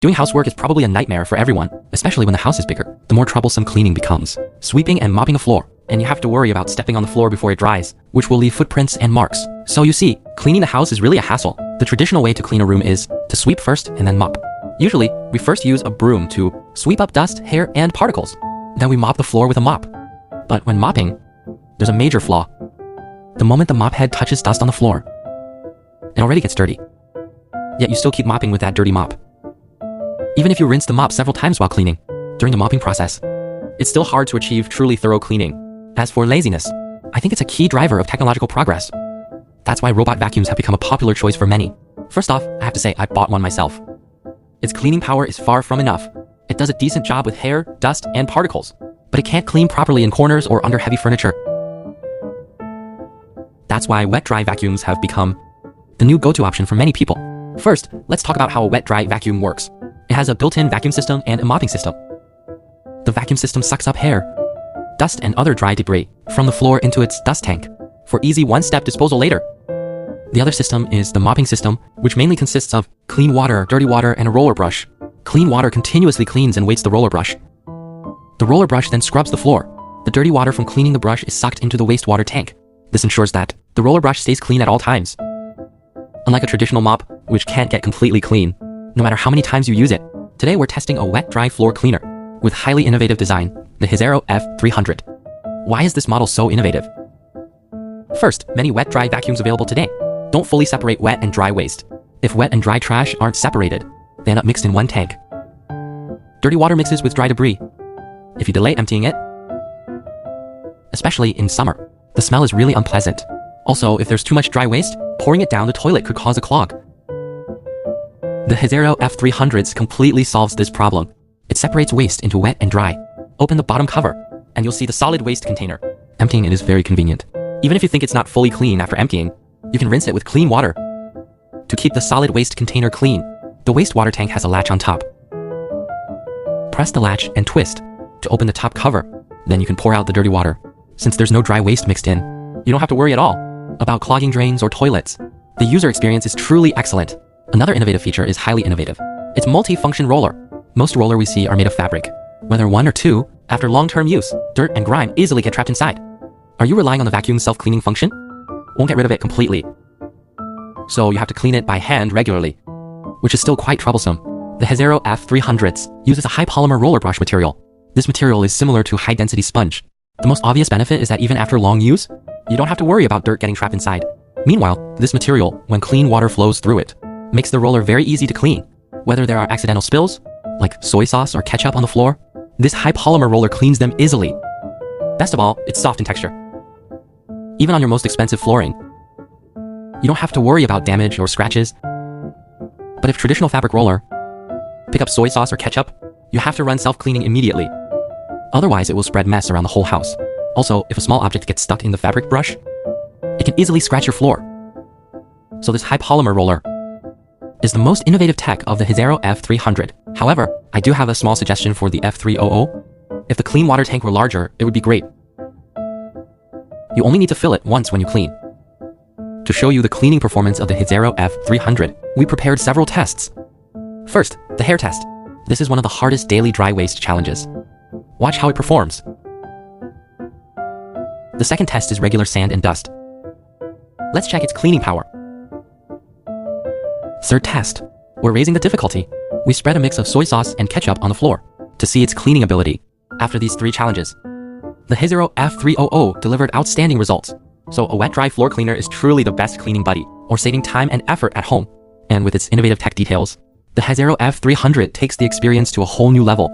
Doing housework is probably a nightmare for everyone, especially when the house is bigger. The more troublesome cleaning becomes. Sweeping and mopping a floor, and you have to worry about stepping on the floor before it dries, which will leave footprints and marks. So you see, cleaning the house is really a hassle. The traditional way to clean a room is to sweep first and then mop. Usually, we first use a broom to sweep up dust, hair, and particles. Then we mop the floor with a mop. But when mopping, there's a major flaw. The moment the mop head touches dust on the floor, it already gets dirty. Yet you still keep mopping with that dirty mop. Even if you rinse the mop several times while cleaning, during the mopping process, it's still hard to achieve truly thorough cleaning. As for laziness, I think it's a key driver of technological progress. That's why robot vacuums have become a popular choice for many. First off, I have to say I bought one myself. Its cleaning power is far from enough. It does a decent job with hair, dust, and particles, but it can't clean properly in corners or under heavy furniture. That's why wet-dry vacuums have become the new go-to option for many people. First, let's talk about how a wet-dry vacuum works. It has a built-in vacuum system and a mopping system. The vacuum system sucks up hair, dust, and other dry debris from the floor into its dust tank for easy one-step disposal later. The other system is the mopping system, which mainly consists of clean water, dirty water, and a roller brush. Clean water continuously cleans and weights the roller brush. The roller brush then scrubs the floor. The dirty water from cleaning the brush is sucked into the wastewater tank. This ensures that the roller brush stays clean at all times. Unlike a traditional mop, which can't get completely clean, no matter how many times you use it, today we're testing a wet-dry floor cleaner with highly innovative design, the HIZERO F300. Why is this model so innovative? First, many wet-dry vacuums available today don't fully separate wet and dry waste. If wet and dry trash aren't separated, they end up mixed in one tank. Dirty water mixes with dry debris. If you delay emptying it, especially in summer, the smell is really unpleasant. Also, if there's too much dry waste, pouring it down the toilet could cause a clog. The HIZERO F300 completely solves this problem. It separates waste into wet and dry. Open the bottom cover, and you'll see the solid waste container. Emptying it is very convenient. Even if you think it's not fully clean after emptying, you can rinse it with clean water to keep the solid waste container clean. The wastewater tank has a latch on top. Press the latch and twist to open the top cover. Then you can pour out the dirty water. Since there's no dry waste mixed in, you don't have to worry at all about clogging drains or toilets. The user experience is truly excellent. Another innovative feature is highly innovative. It's multi-function roller. Most roller we see are made of fabric. Whether one or two, after long-term use, dirt and grime easily get trapped inside. Are you relying on the vacuum's self-cleaning function? Won't get rid of it completely. So you have to clean it by hand regularly, which is still quite troublesome. The HIZERO F300 uses a high polymer roller brush material. This material is similar to high-density sponge. The most obvious benefit is that even after long use, you don't have to worry about dirt getting trapped inside. Meanwhile, this material, when clean water flows through it, makes the roller very easy to clean. Whether there are accidental spills, like soy sauce or ketchup on the floor, this high polymer roller cleans them easily. Best of all, it's soft in texture. Even on your most expensive flooring, you don't have to worry about damage or scratches. But if traditional fabric roller pick up soy sauce or ketchup, you have to run self-cleaning immediately. Otherwise, it will spread mess around the whole house. Also, if a small object gets stuck in the fabric brush, it can easily scratch your floor. So this high polymer roller is the most innovative tech of the HIZERO F300. However, I do have a small suggestion for the F300. If the clean water tank were larger, it would be great. You only need to fill it once when you clean. To show you the cleaning performance of the HIZERO F300, we prepared several tests. First, the hair test. This is one of the hardest daily dry waste challenges. Watch how it performs. The second test is regular sand and dust. Let's check its cleaning power. Third test. We're raising the difficulty. We spread a mix of soy sauce and ketchup on the floor to see its cleaning ability. After these three challenges, the HIZERO F300 delivered outstanding results. So a wet-dry floor cleaner is truly the best cleaning buddy, or saving time and effort at home. And with its innovative tech details, the HIZERO F300 takes the experience to a whole new level.